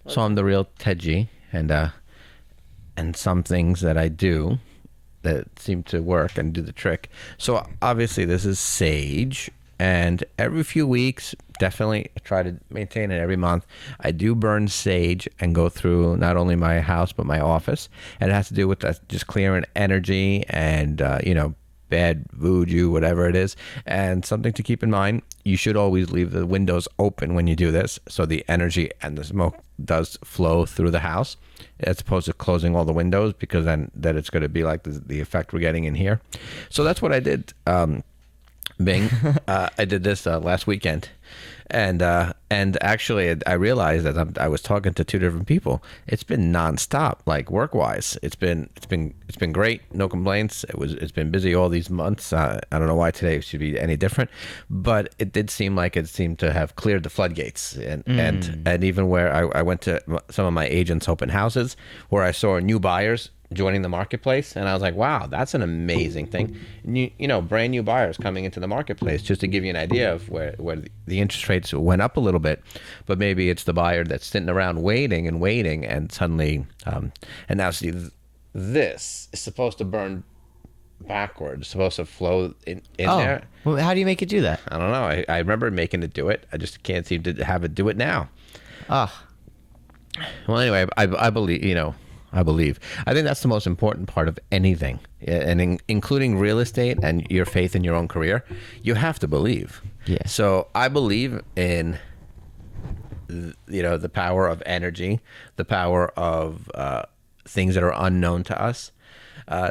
So I'm the real Ted G, and some things that I do that seem to work and do the trick. So obviously this is Sage, and every few weeks, definitely try to maintain it every month. I do burn sage and go through not only my house but my office, and it has to do with just clearing energy and bad voodoo, whatever it is. And something to keep in mind, you should always leave the windows open when you do this, so the energy and the smoke does flow through the house, as opposed to closing all the windows, because then it's going to be like the effect we're getting in here. So that's what I did. Bing. I did this last weekend, and actually I realized that I was talking to two different people. It's been nonstop, like work wise. It's been great, no complaints. It's been busy all these months. I don't know why today should be any different, but it did seem like it seemed to have cleared the floodgates, and even where I went to some of my agents' open houses where I saw new buyers joining the marketplace, and I was like, wow, that's an amazing thing. And brand new buyers coming into the marketplace, just to give you an idea of where the interest rates went up a little bit, but maybe it's the buyer that's sitting around waiting and suddenly and now see, this is supposed to burn backwards, supposed to flow in there. Well, how do you make it do that? I don't know. I remember making it do it. I just can't seem to have it do it now. Well, anyway, I believe, I think that's the most important part of anything, and including real estate and your faith in your own career. You have to believe. Yeah. So I believe in, the power of energy, the power of things that are unknown to us.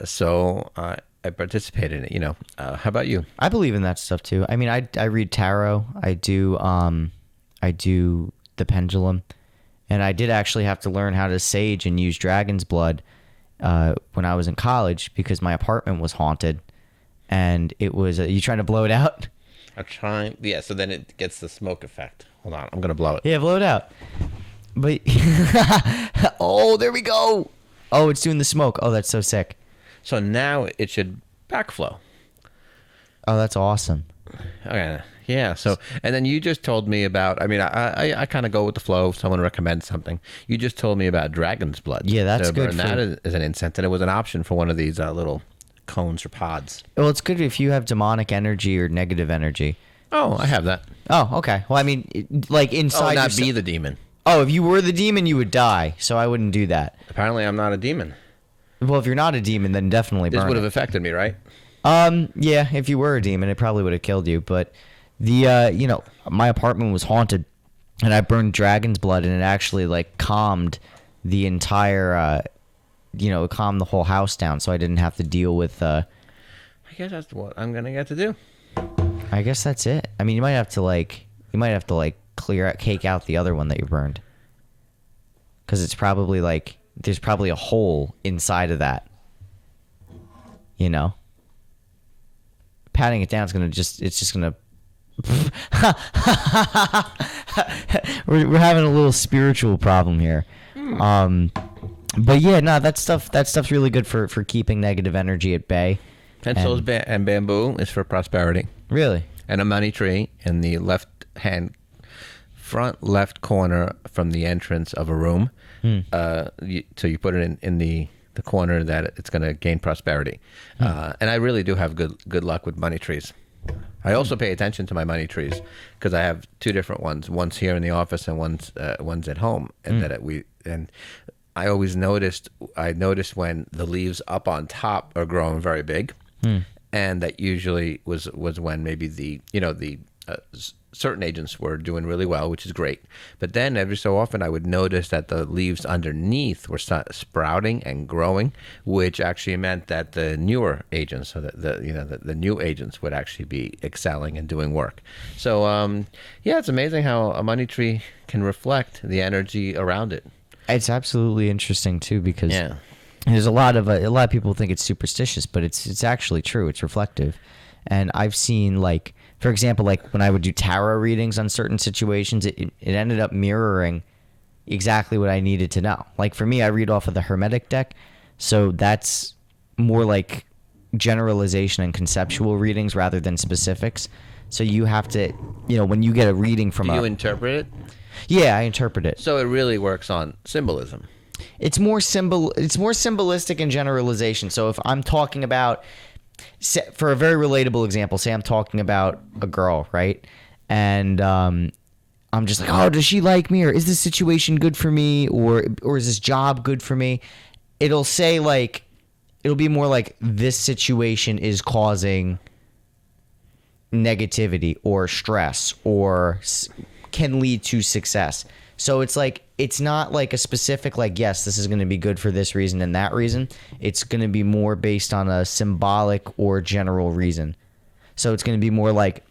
So I participate in it. How about you? I believe in that stuff too. I mean, I read tarot. I do the pendulum. And I did actually have to learn how to sage and use dragon's blood when I was in college, because my apartment was haunted, and it was. You trying to blow it out? I'm trying. Yeah. So then it gets the smoke effect. Hold on, I'm gonna blow it. Yeah, blow it out. But oh, there we go. Oh, it's doing the smoke. Oh, that's so sick. So now it should backflow. Oh, that's awesome. Okay. Yeah. So, and then you just told me about, I kind of go with the flow if someone recommends something. You just told me about dragon's blood. Yeah, that's good. And that is an incense, and it was an option for one of these little cones or pods. Well, it's good if you have demonic energy or negative energy. Oh, I have that. Oh, okay. Well, I mean, like inside. Oh, not be the demon. Oh, if you were the demon, you would die. So I wouldn't do that. Apparently, I'm not a demon. Well, if you're not a demon, then definitely burn This would have it. affected me, right? Yeah, if you were a demon, it probably would have killed you. But my apartment was haunted, and I burned dragon's blood, and it actually like calmed the entire, it calmed the whole house down, so I didn't have to deal with. I guess that's what I'm gonna get to do. I guess that's it. I mean, you might have to cake out the other one that you burned, because it's probably there's probably a hole inside of that. Patting it down is just gonna. we're having a little spiritual problem here. But yeah, no, that stuff's really good for keeping negative energy at bay. And so is bamboo is for prosperity. Really? And a money tree in the front left corner from the entrance of a room. So you put it in the corner that it's going to gain prosperity. And I really do have good luck with money trees. I also pay attention to my money trees, because I have two different ones. One's here in the office and one's at home. And I always noticed when the leaves up on top are growing very big, and that usually was when maybe the certain agents were doing really well, which is great. But then every so often I would notice that the leaves underneath were sprouting and growing, which actually meant that the newer agents, so that the new agents would actually be excelling and doing work. So it's amazing how a money tree can reflect the energy around it. It's absolutely interesting too, because there's a lot of people think it's superstitious, but it's actually true. It's reflective. And I've seen, for example, when I would do tarot readings on certain situations, it ended up mirroring exactly what I needed to know. Like for me, I read off of the Hermetic deck, so that's more like generalization and conceptual readings rather than specifics. So you have to, when you get a reading from Do you interpret it? Yeah, I interpret it. So it really works on symbolism. It's more symbolistic and generalization. So if I'm talking about, for a very relatable example, say I'm talking about a girl, right? And I'm just like, oh, does she like me? Or is this situation good for me? Or is this job good for me? It'll say like, it'll be more like, this situation is causing negativity or stress or can lead to success. So it's like, it's not like a specific, like, yes, this is going to be good for this reason and that reason. It's going to be more based on a symbolic or general reason. So it's going to be more like,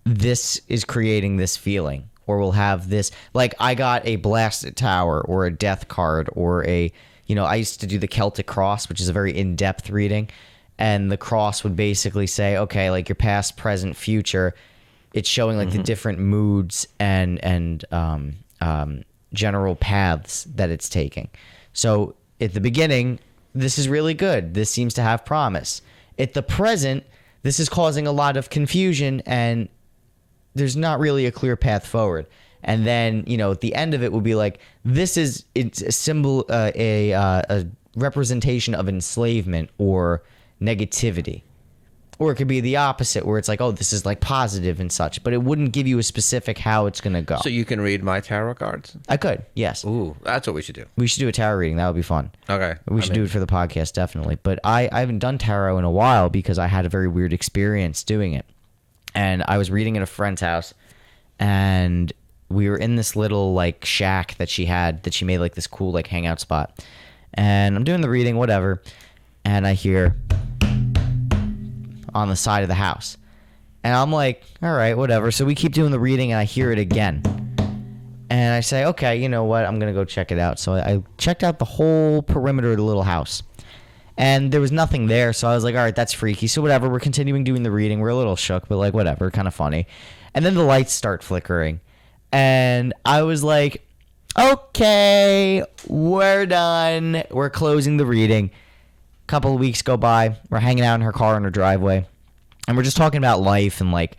this is creating this feeling, or we'll have this, like, I got a blasted tower or a death card or I used to do the Celtic cross, which is a very in-depth reading. And the cross would basically say, okay, like your past, present, future, it's showing like the different moods and general paths that it's taking. So at the beginning, this is really good. This seems to have promise. At the present, this is causing a lot of confusion and there's not really a clear path forward. And then, at the end of it will be like, it's a symbol, a representation of enslavement or negativity. Or it could be the opposite, where it's like, oh, this is like positive and such, but it wouldn't give you a specific how it's going to go. So you can read my tarot cards? I could, yes. Ooh, that's what we should do. We should do a tarot reading. That would be fun. Okay. We should do it for the podcast, definitely. But I haven't done tarot in a while because I had a very weird experience doing it. And I was reading at a friend's house, and we were in this little like shack that she made like this cool like hangout spot. And I'm doing the reading, whatever, and I hear on the side of the house. And I'm like, all right, whatever. So we keep doing the reading and I hear it again. And I say, okay, you know what? I'm going to go check it out. So I checked out the whole perimeter of the little house. And there was nothing there. So I was like, all right, that's freaky. So whatever. We're continuing doing the reading. We're a little shook, but like whatever, kind of funny. And then the lights start flickering. And I was like, okay, we're done. We're closing the reading. Couple of weeks go by. We're hanging out in her car in her driveway, and we're just talking about life and like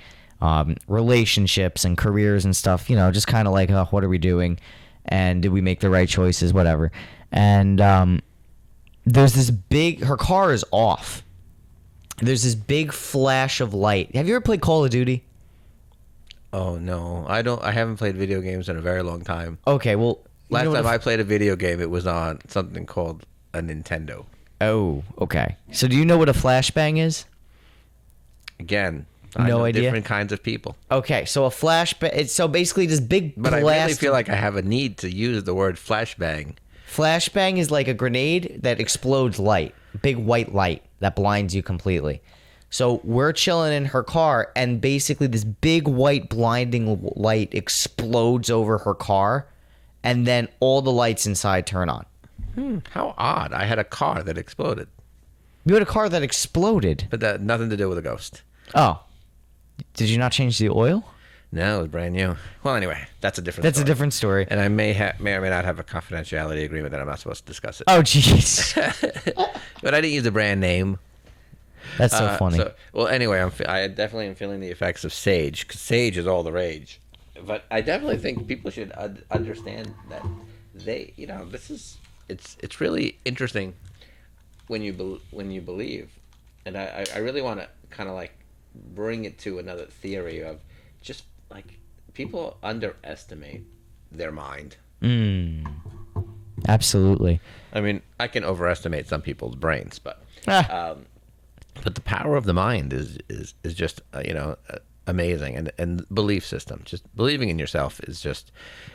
relationships and careers and stuff. Just kind of like, oh, what are we doing, and did we make the right choices, whatever. And there's this her car is off. There's this big flash of light. Have you ever played Call of Duty? Oh no, I don't. I haven't played video games in a very long time. Okay, well, last time I played a video game, it was on something called a Nintendo. Oh, okay. So do you know what a flashbang is? Again, I know idea. Different kinds of people. Okay, so a flashbang. It's so basically this big But blast. I really feel like I have a need to use the word flashbang. Flashbang is like a grenade that explodes light, big white light that blinds you completely. So we're chilling in her car, and basically this big white blinding light explodes over her car, and then all the lights inside turn on. How odd. I had a car that exploded. You had a car that exploded? But that nothing to do with a ghost. Oh. Did you not change the oil? No, it was brand new. Well, anyway, that's a different story. That's a different story. And I may or may not have a confidentiality agreement that I'm not supposed to discuss it. Oh, jeez. But I didn't use a brand name. That's so funny. Well, anyway, I definitely am feeling the effects of Sage, because Sage is all the rage. But I definitely think people should understand that this is... It's really interesting when you believe, and I really want to kind of like bring it to another theory of just like people underestimate their mind. Absolutely. I mean, I can overestimate some people's brains, but the power of the mind is just amazing, and belief system, just believing in yourself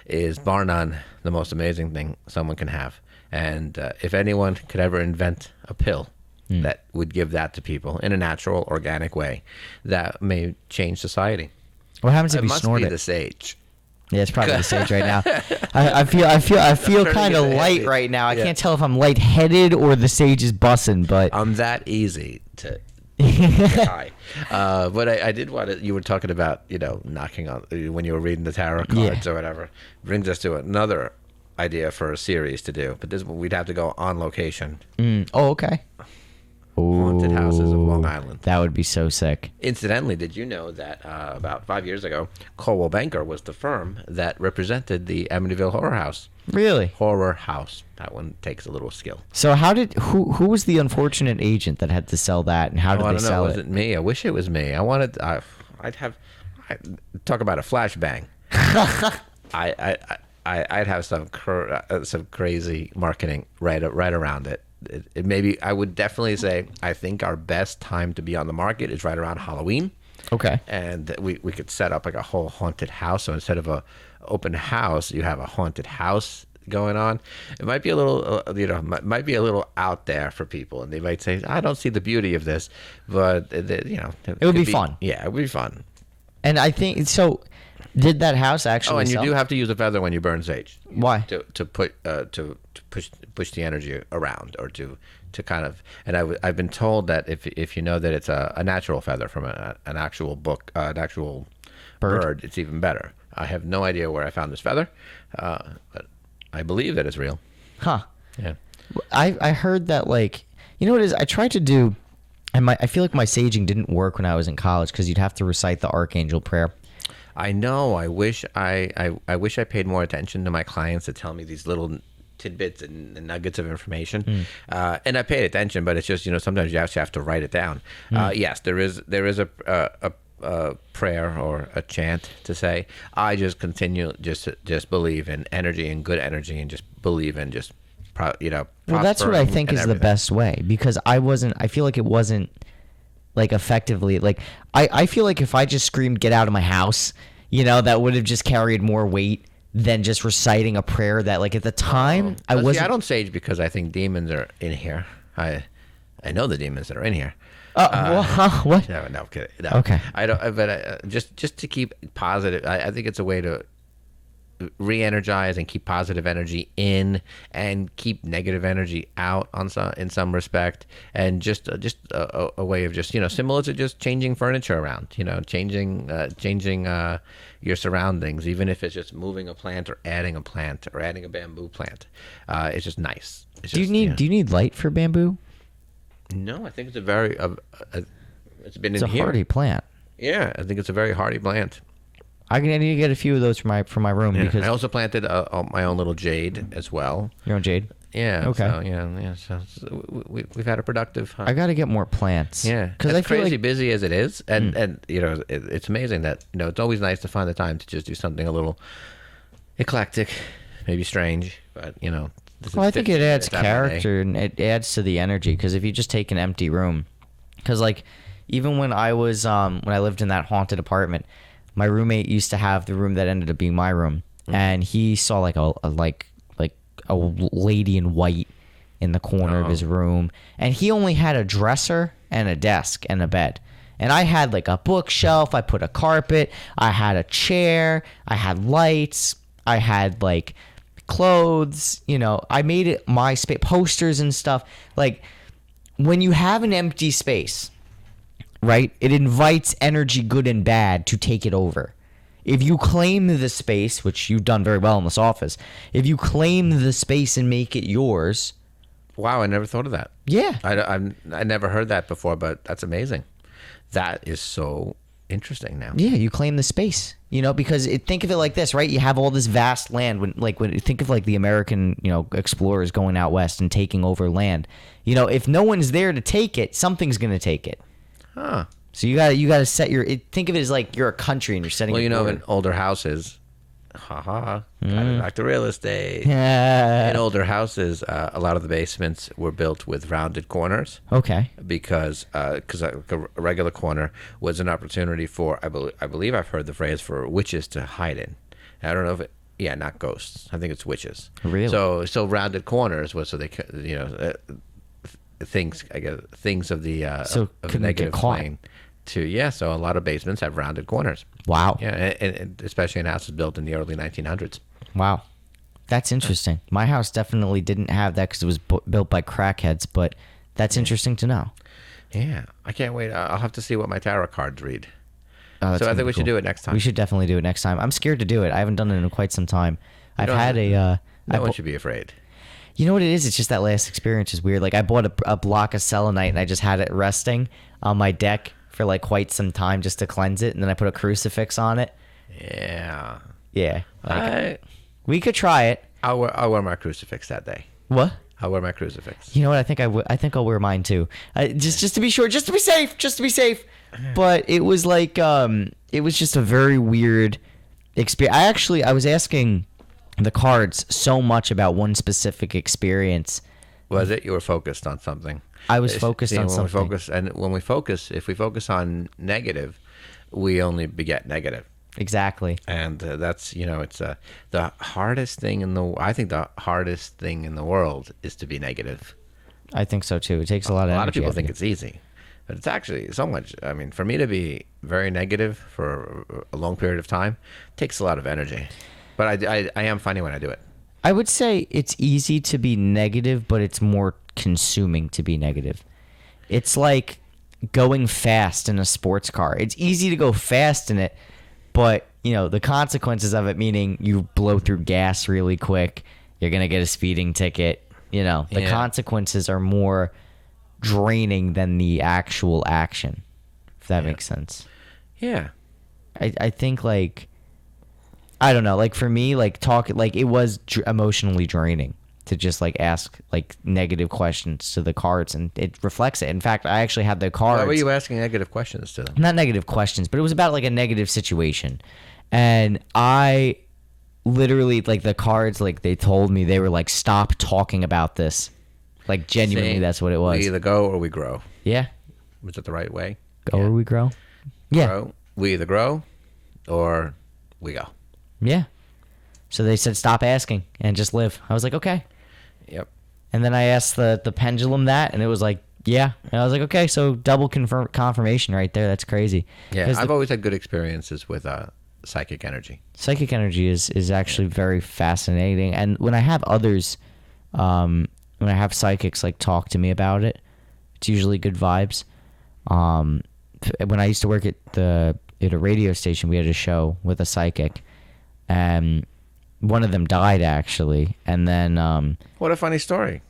is bar none the most amazing thing someone can have. And if anyone could ever invent a pill that would give that to people in a natural, organic way, that may change society. What happens if you snort it? It must be the sage. Yeah, it's probably the sage right now. I feel kind of light right now. I can't tell if I'm lightheaded or the sage is bussing, but I'm that easy to high. But I did want to. You were talking about knocking on when you were reading the tarot cards or whatever. Brings us to another idea for a series to do, but we'd have to go on location. Oh, okay. haunted houses of Long Island. That would be so sick. Incidentally, did you know that about 5 years ago, Coldwell Banker was the firm that represented the Amityville Horror House? Really? Horror House. That one takes a little skill. So who was the unfortunate agent that had to sell that, and how did they sell it? Was it me? I wish it was me. I'd talk about a flashbang. I'd have some crazy marketing right around it. Maybe I would definitely say I think our best time to be on the market is right around Halloween. Okay. And we could set up like a whole haunted house. So instead of a open house, you have a haunted house going on. It might be a little, might be a little out there for people, and they might say, "I don't see the beauty of this," but it would be fun. Yeah, it would be fun. And I think so. Did that house actually? Oh, and sell? You do have to use a feather when you burn sage. Why? To push the energy around, or to kind of. And I've been told that if you know that it's a natural feather from an actual an actual bird, it's even better. I have no idea where I found this feather, but I believe that it's real. Huh. Yeah. I heard that, like, you know what it is? I tried to do, and I feel like my saging didn't work when I was in college because you'd have to recite the Archangel prayer. I know. I wish I wish I paid more attention to my clients to tell me these little tidbits and nuggets of information. And I paid attention, but it's just, sometimes you actually have to write it down. Yes, there is a prayer or a chant to say. I just continue just believe in energy and good energy, and just believe in just well, that's what I think is the best way, because I feel like it wasn't like effectively, like I feel like if I just screamed "get out of my house," that would have just carried more weight than just reciting a prayer that, like, at the time I wasn't. I don't sage because I think demons are in here. I know the demons that are in here. What? No, I'm kidding. No. Okay. I don't. But just to keep positive, I think it's a way to re-energize and keep positive energy in, and keep negative energy out in some respect, and just a way of just similar to just changing furniture around, changing your surroundings, even if it's just moving a plant or adding a bamboo plant. It's just nice. Do you need light for bamboo? No, I think it's a very it's been it's in a here. hardy plant. Yeah, I think it's a very hardy plant. I need to get a few of those for my room, Yeah. because I also planted my own little jade as well. Your own jade. Yeah. Okay. So we've had a productive. I got to get more plants. Yeah, because as I feel crazy like busy as it is, and it's amazing that it's always nice to find the time to just do something a little eclectic, maybe strange, but Well, I think it adds character, and it adds to the energy. Because if you just take an empty room, because like even when I was when I lived in that haunted apartment, my roommate used to have the room that ended up being my room, and he saw like a lady in white in the corner of his room, and he only had a dresser and a desk and a bed. And I had like a bookshelf, I put a carpet, I had a chair, I had lights, I had like clothes, I made it my space, posters and stuff. Like, when you have an empty space, right, it invites energy, good and bad, to take it over. If you claim the space, which you've done very well in this office, if you claim the space and make it yours. Wow, I never thought of that. Yeah. I never heard that before, but that's amazing. That is so interesting now. Yeah, you claim the space, because think of it like this, right? You have all this vast land. When think of like the American, explorers going out west and taking over land. If no one's there to take it, something's going to take it. Huh. So you gotta set think of it as like you're a country and you're setting. Well, in older houses, back to real estate. In older houses, a lot of the basements were built with rounded corners. Okay. Because a regular corner was an opportunity for, I believe I've heard the phrase, for witches to hide in. I don't know if not ghosts. I think it's witches. Really? So rounded corners was so they could, things of the of the negative plane. So a lot of basements have rounded corners. Wow. Yeah, and especially in houses built in the early 1900s. Wow. That's interesting. My house definitely didn't have that because it was built by crackheads, but that's interesting to know. Yeah. I can't wait. I'll have to see what my tarot cards read. So I think we should do it next time. We should definitely do it next time. I'm scared to do it. I haven't done it in quite some time. I've had a... no one should be afraid. You know what it is? It's just that last experience is weird. Like, I bought a block of selenite and I just had it resting on my deck for like quite some time just to cleanse it, and then I put a crucifix on it. Yeah. Yeah. Like, we could try it. I'll wear my crucifix that day. What? I'll wear my crucifix. You know what? I think I'll wear mine too. Just to be sure, just to be safe. But it was like it was just a very weird experience. I was asking the cards so much about one specific experience. Was it? You were focused on something. I was focused on something. When we focus, if we focus on negative, we only beget negative. Exactly. And that's, it's the hardest thing I think the hardest thing in the world is to be negative. I think so too. It takes a lot of energy. A lot of people think it's easy, but it's actually so much. I mean, for me to be very negative for a long period of time takes a lot of energy, but I am funny when I do it. I would say it's easy to be negative, but it's more consuming to be negative. It's like going fast in a sports car. It's easy to go fast in it, but the consequences of it, meaning you blow through gas really quick, you're going to get a speeding ticket. The consequences are more draining than the actual action, if that makes sense. Yeah. I think, like, I don't know, like, for me, like, it was emotionally draining to just, like, ask, like, negative questions to the cards, and it reflects it. In fact, I actually had the cards. Why were you asking negative questions to them? Not negative questions, but it was about, like, a negative situation. And I literally, like, the cards, like, they told me, they were like, stop talking about this. Like, genuinely, that's what it was. We either go or we grow. Yeah. Was it the right way? Go or we grow? Yeah. Grow. We either grow or we go. Yeah. So they said, stop asking and just live. I was like, okay. Yep. And then I asked the pendulum that, and it was like, yeah. And I was like, okay, so double confirmation right there. That's crazy. Yeah, I've always had good experiences with psychic energy. Psychic energy is actually very fascinating. And when I have others, when I have psychics, like, talk to me about it, it's usually good vibes. When I used to work at a radio station, we had a show with a psychic, and one of them died, actually. And then what a funny story.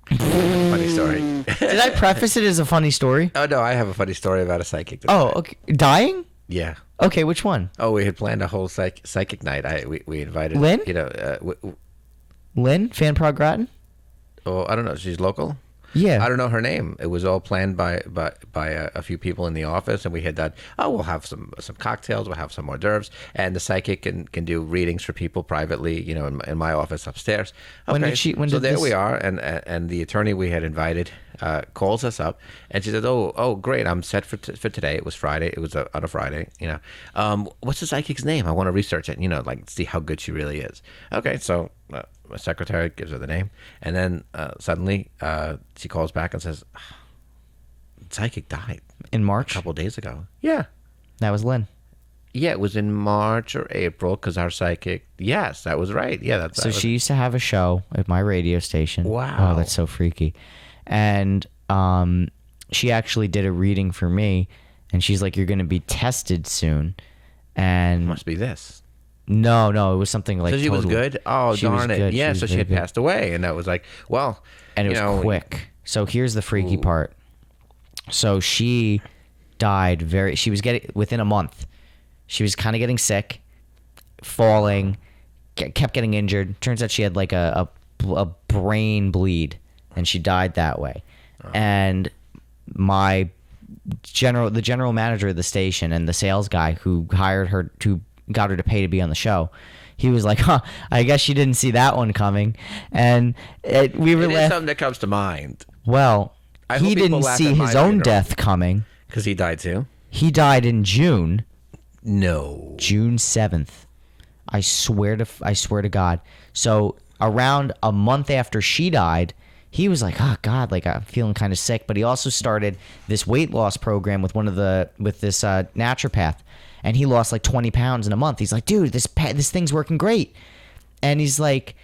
Funny story. Did I preface it as a funny story? Oh no, I have a funny story about a psychic. Okay. Dying? Yeah. Okay, which one? Oh, we had planned a whole psychic night. We invited Lynn. Lynn Fan Prog Groton. Oh, I don't know. She's local. Yeah. I don't know her name. It was all planned by a few people in the office, and we had that. Oh, we'll have some cocktails. We'll have some hors d'oeuvres, and the psychic can do readings for people privately. In my office upstairs. Okay. There we are, and the attorney we had invited calls us up, and she said, "Oh, great! I'm set for today. It was Friday. It was on a Friday. What's the psychic's name? I want to research it. Like see how good she really is." Okay, so. My secretary gives her the name, and then suddenly she calls back and says, "Psychic died in March, a couple of days ago." Yeah, that was Lynn. Yeah, it was in March or April because our psychic. Yes, that was right. Yeah, So she used to have a show at my radio station. Wow, oh, that's so freaky. And she actually did a reading for me, and she's like, "You're going to be tested soon," and it must be this. No, it was something like. So she was good. Oh, darn it! Yeah, so she had passed away, and that was like, well, and it was quick. So here's the freaky part. So she died she was getting within a month. She was kind of getting sick, falling, kept getting injured. Turns out she had like a brain bleed, and she died that way. Oh. And the general manager of the station and the sales guy who hired her got her to pay to be on the show, he was like, I guess she didn't see that one coming. And we were it is something that comes to mind. Well, he didn't see his own death coming because he died too. He died in June. No, June 7th. I swear to God. So around a month after she died, he was like, oh God, like I'm feeling kind of sick. But he also started this weight loss program with this naturopath. And he lost like 20 pounds in a month. He's like, dude, this thing's working great. And he's like,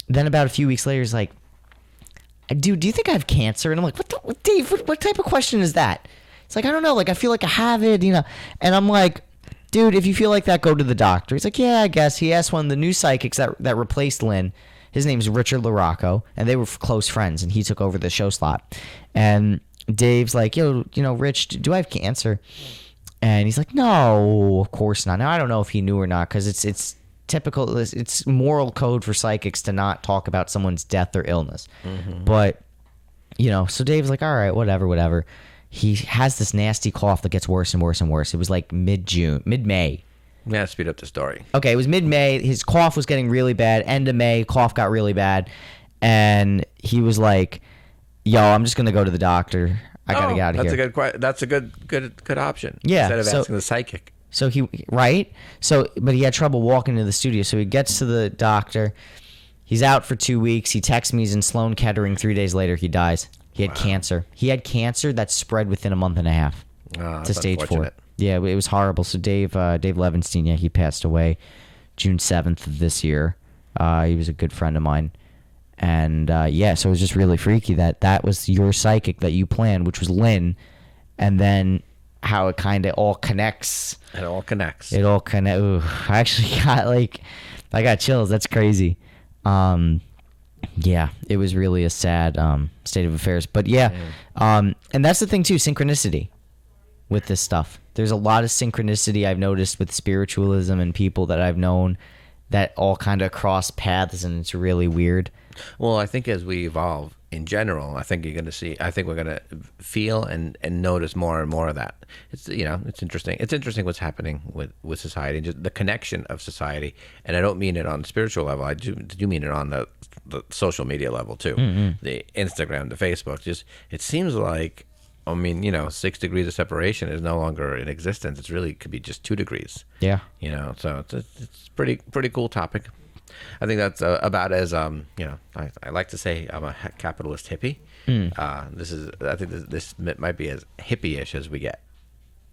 then about a few weeks later, he's like, dude, do you think I have cancer? And I'm like, Dave, what type of question is that? It's like, I don't know. Like, I feel like I have it, And I'm like, dude, if you feel like that, go to the doctor. He's like, yeah, I guess. He asked one of the new psychics that replaced Lynn. His name's Richard LaRocco, and they were close friends, and he took over the show slot. And Dave's like, yo, Rich, do I have cancer? And he's like, no, of course not. Now, I don't know if he knew or not, because it's typical, it's moral code for psychics to not talk about someone's death or illness. Mm-hmm. But, so Dave's like, all right, whatever. He has this nasty cough that gets worse and worse and worse. It was like mid-May. Yeah, speed up the story. Okay, it was mid-May. His cough was getting really bad. End of May, cough got really bad. And he was like, yo, I'm just going to go to the doctor. I got to get out of here. That's a good option. Yeah. Instead of asking the psychic. So but he had trouble walking to the studio. So he gets to the doctor. He's out for 2 weeks. He texts me. He's in Sloan Kettering. 3 days later, he dies. He had cancer. He had cancer that spread within a month and a half to stage 4. Yeah, it was horrible. So Dave Levenstein, he passed away June 7th of this year. He was a good friend of mine. And, so it was just really freaky that was your psychic that you planned, which was Lynn. And then how it kind of all connects. It all connects. I actually I got chills. That's crazy. Yeah, it was really a sad state of affairs. But and that's the thing too, synchronicity with this stuff. There's a lot of synchronicity I've noticed with spiritualism and people that I've known that all kind of cross paths, and it's really weird. Well, I think as we evolve in general, I think we're going to feel and notice more and more of that. It's it's interesting. It's interesting what's happening with society, and just the connection of society. And I don't mean it on the spiritual level. I do mean it on the social media level too. Mm-hmm. The Instagram, the Facebook. Just it seems like 6 degrees of separation is no longer in existence. It's really could be just 2 degrees. Yeah. So it's pretty cool topic. I think that's about as I like to say I'm a capitalist hippie. I think this might be as hippie-ish as we get.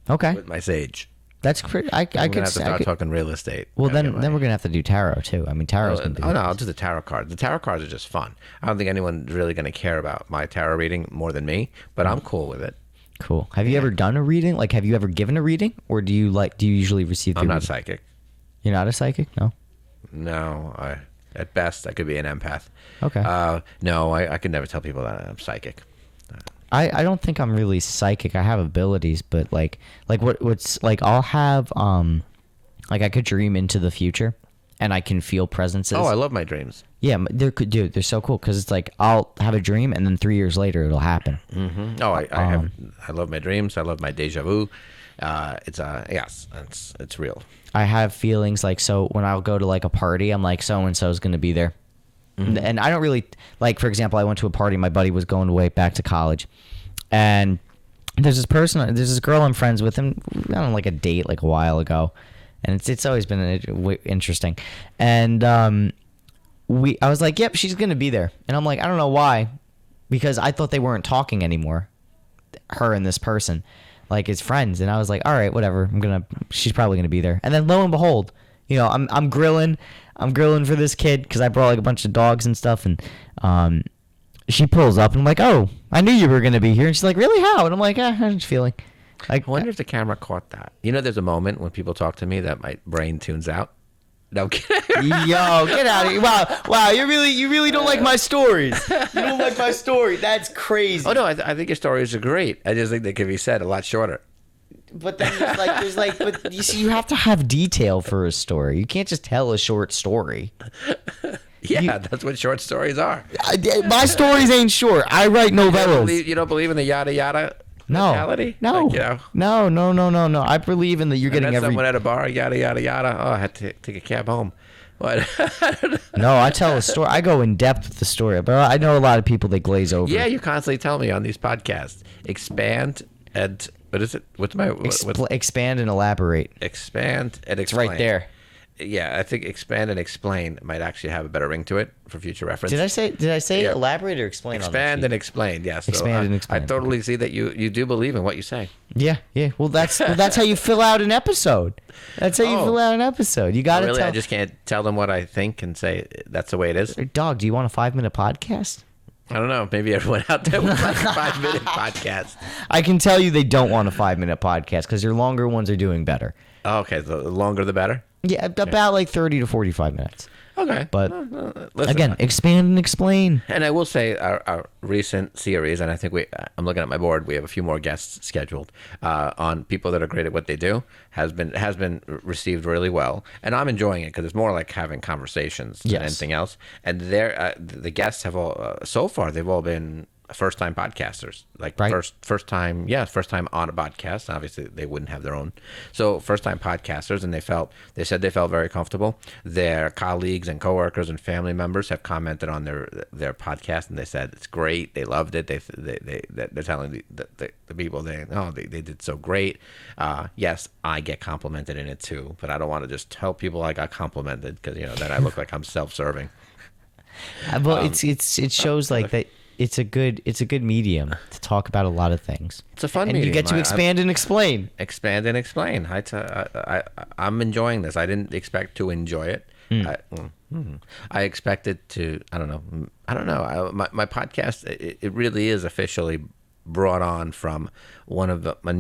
Okay. With my Sage. That's pretty. I could have to start talking real estate. Well, then we're gonna have to do tarot too. I mean, tarot's gonna be. Oh no, I'll do the tarot cards. The tarot cards are just fun. I don't think anyone's really gonna care about my tarot reading more than me, but I'm cool with it. Cool. Have you ever done a reading? Like, have you ever given a reading, or do you usually receive? I'm not psychic. You're not a psychic? No. No, at best I could be an empath. Okay. No, I could never tell people that I'm psychic. I don't think I'm really psychic. I have abilities, but what's I'll have I could dream into the future, and I can feel presences. Oh, I love my dreams. Yeah, they're so cool because it's like I'll have a dream, and then 3 years later it'll happen. Mm-hmm. Oh, I love my dreams. I love my deja vu. It's real. I have feelings so when I'll go to a party, I'm like, so and so is going to be there. Mm-hmm. And I don't really for example, I went to a party. My buddy was going away back to college, and there's this girl I'm friends with, and I don't a date a while ago, and it's always been interesting. And I was like, yep, she's gonna be there, and I'm like, I don't know why, because I thought they weren't talking anymore, her and this person, as friends, and I was like, all right, whatever, she's probably gonna be there. And then lo and behold, I'm grilling for this kid because I brought a bunch of dogs and stuff, and she pulls up and I'm like, oh, I knew you were gonna be here. And she's like, really, how? And I'm like, I'm just feeling. I wonder if the camera caught that. There's a moment when people talk to me that my brain tunes out. No, yo, get out of here! Wow, you really don't like my stories. You don't like my story. That's crazy. Oh no, I think your stories are great. I just think they could be said a lot shorter. But then but you see, you have to have detail for a story. You can't just tell a short story. Yeah, that's what short stories are. My stories ain't short. I write novellas. You don't believe in the yada yada mentality? No. No. I believe in that you're getting someone at a bar, yada yada yada. Oh, I had to take a cab home. What? No, I tell a story. I go in depth with the story, but I know a lot of people they glaze over. Yeah, you constantly tell me on these podcasts. Expand and what is it? Expand and elaborate. Expand and explain. It's right there. Yeah, I think expand and explain might actually have a better ring to it for future reference. Did I say elaborate or explain? Expand and explain. Yes. Expand and explain. I totally see that you do believe in what you say. Yeah. Well, that's how you fill out an episode. That's how you fill out an episode. You got to really. I just can't tell them what I think and say that's the way it is. Dog, do you want a 5-minute podcast? I don't know. Maybe everyone out there would like a 5-minute podcast. I can tell you they don't want a 5-minute podcast because your longer ones are doing better. Oh, okay, the longer the better. Yeah, about 30 to 45 minutes. Okay. But Listen, again, expand and explain. and I will say our recent series, and I think I'm looking at my board. We have a few more guests scheduled on people that are great at what they do. Has been received really well, and I'm enjoying it because it's more like having conversations than anything else. And the guests have all so far they've all been first-time podcasters, like first time on a podcast. Obviously, they wouldn't have their own, so first-time podcasters, and they said they felt very comfortable. Their colleagues and coworkers and family members have commented on their podcast, and they said it's great. They loved it. They're telling the people they did so great. Yes, I get complimented in it too, but I don't want to just tell people I got complimented because then I look like I'm self-serving. Well, it shows like that. It's a good medium to talk about a lot of things. It's a fun and medium. You get to expand and explain. Expand and explain. I'm enjoying this. I didn't expect to enjoy it. I expected to. I don't know. My podcast. It really is officially brought on from one of my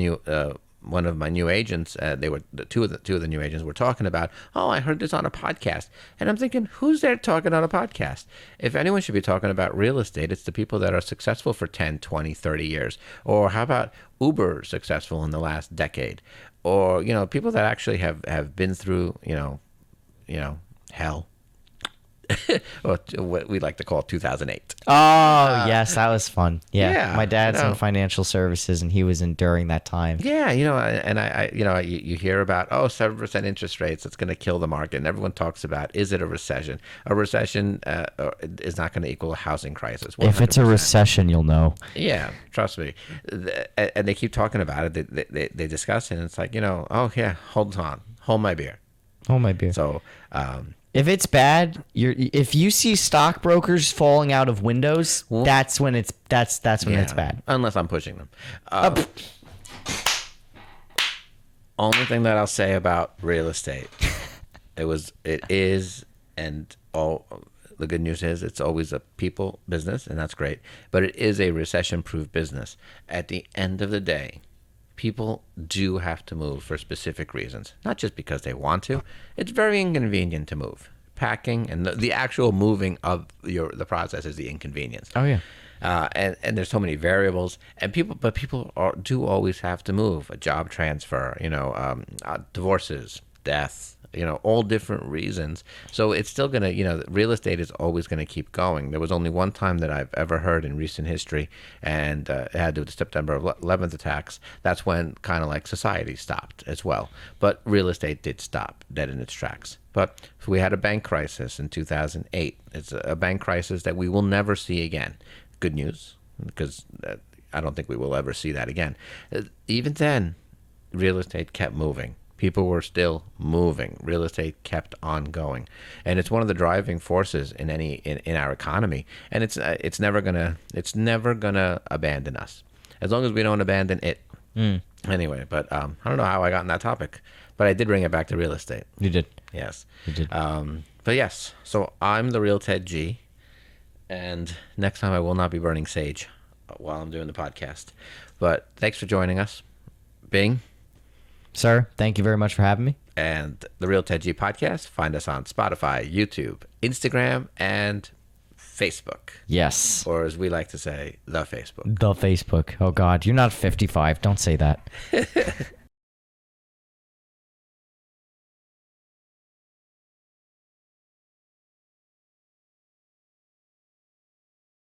new agents. They were two of the new agents were talking about. Oh, I heard this on a podcast, and I'm thinking, who's there talking on a podcast? If anyone should be talking about real estate, it's the people that are successful for 10, 20, 30 years. Or how about uber successful in the last decade? Or people that actually have been through hell. Or what we like to call 2008. Oh, yes, that was fun. Yeah, my dad's in know. financial services, and he was enduring that time. Yeah, and I you hear about 7% interest rates, it's going to kill the market, and everyone talks about, is it a recession? A recession is not going to equal a housing crisis. 100%. If it's a recession, you'll know. Yeah, trust me. And they keep talking about it. They discuss it, and it's like oh yeah, hold my beer. Hold my beer. So. If it's bad, if you see stockbrokers falling out of windows, that's when it's bad. Unless I'm pushing them. Only thing that I'll say about real estate, it is, and all the good news is it's always a people business, and that's great. But it is a recession-proof business. At the end of the day, people do have to move for specific reasons, not just because they want to. It's very inconvenient to move. Packing and the actual moving of the process is the inconvenience. Oh yeah. And there's so many variables, and people do always have to move. A job transfer, divorces, death, all different reasons. So it's still gonna, real estate is always gonna keep going. There was only one time that I've ever heard in recent history, and it had to do with the September 11th attacks. That's when kind of like society stopped as well. But real estate did stop dead in its tracks. But we had a bank crisis in 2008. It's a bank crisis that we will never see again. Good news, because I don't think we will ever see that again. Even then, real estate kept moving. People were still moving. Real estate kept on going, and it's one of the driving forces in our economy. And it's never gonna abandon us, as long as we don't abandon it. Anyway, but I don't know how I got on that topic, but I did bring it back to real estate. You did. Yes, you did. But yes, so I'm the real Ted G, and next time I will not be burning sage while I'm doing the podcast. But thanks for joining us, Bing. Sir, thank you very much for having me. And the Real Ted G podcast, find us on Spotify, YouTube, Instagram, and Facebook. Yes. Or as we like to say, the Facebook. The Facebook. Oh, God. You're not 55. Don't say that.